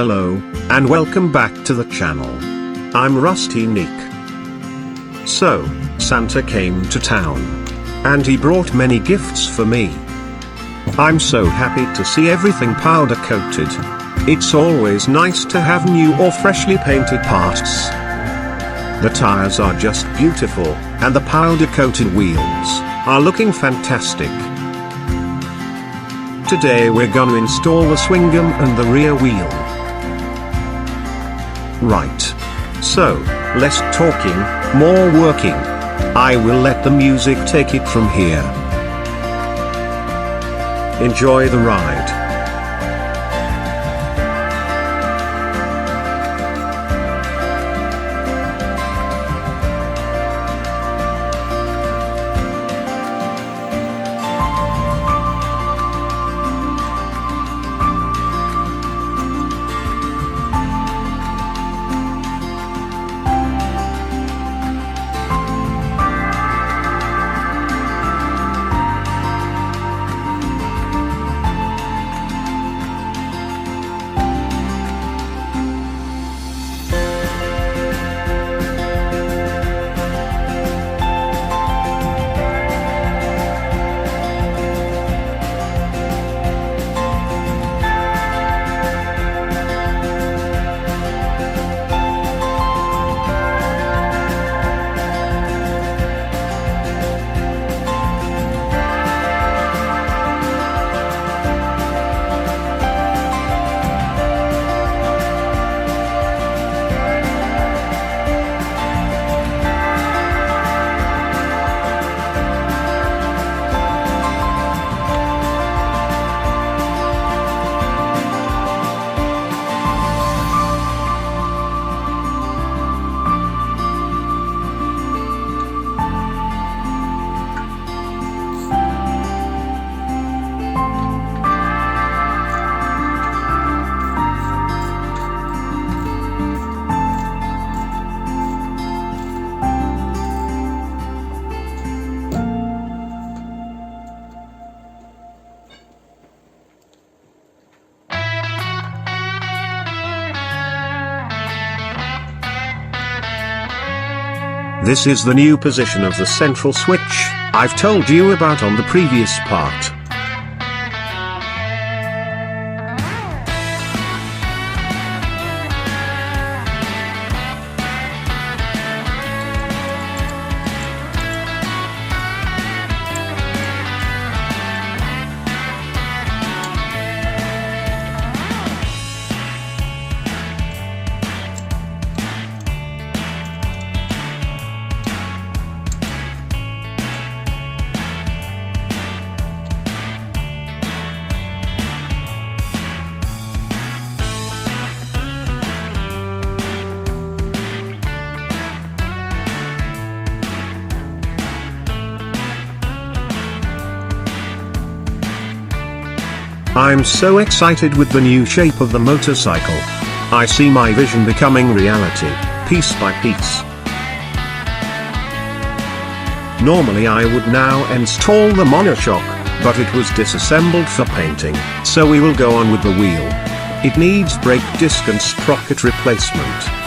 Hello, and welcome back to the channel. I'm Rusty Nick. So, Santa came to town. And he brought many gifts for me. I'm so happy to see everything powder coated. It's always nice to have new or freshly painted parts. The tires are just beautiful, and the powder coated wheels are looking fantastic. Today we're gonna install the Swingarm and the rear wheel. Right. So, less talking, more working. I will let the music take it from here. Enjoy the ride. This is the new position of the central switch I've told you about on the previous part. I'm so excited with the new shape of the motorcycle. I see my vision becoming reality, piece by piece. Normally I would now install the monoshock, but it was disassembled for painting, so we will go on with the wheel. It needs brake disc and sprocket replacement.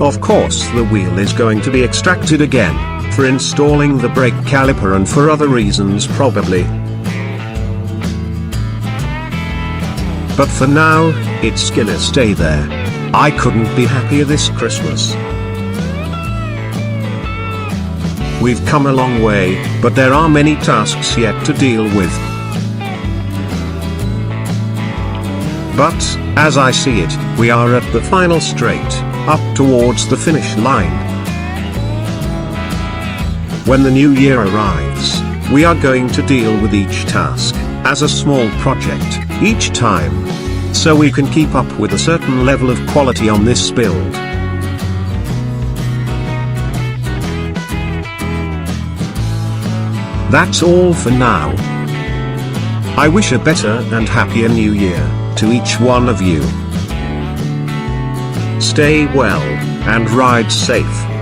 Of course the wheel is going to be extracted again, for installing the brake caliper and for other reasons probably. But for now, it's gonna stay there. I couldn't be happier this Christmas. We've come a long way, but there are many tasks yet to deal with. But, as I see it, we are at the final straight, up towards the finish line. When the new year arrives, we are going to deal with each task as a small project, each time, so we can keep up with a certain level of quality on this build. That's all for now. I wish a better and happier new year to each one of you. Stay well, and ride safe.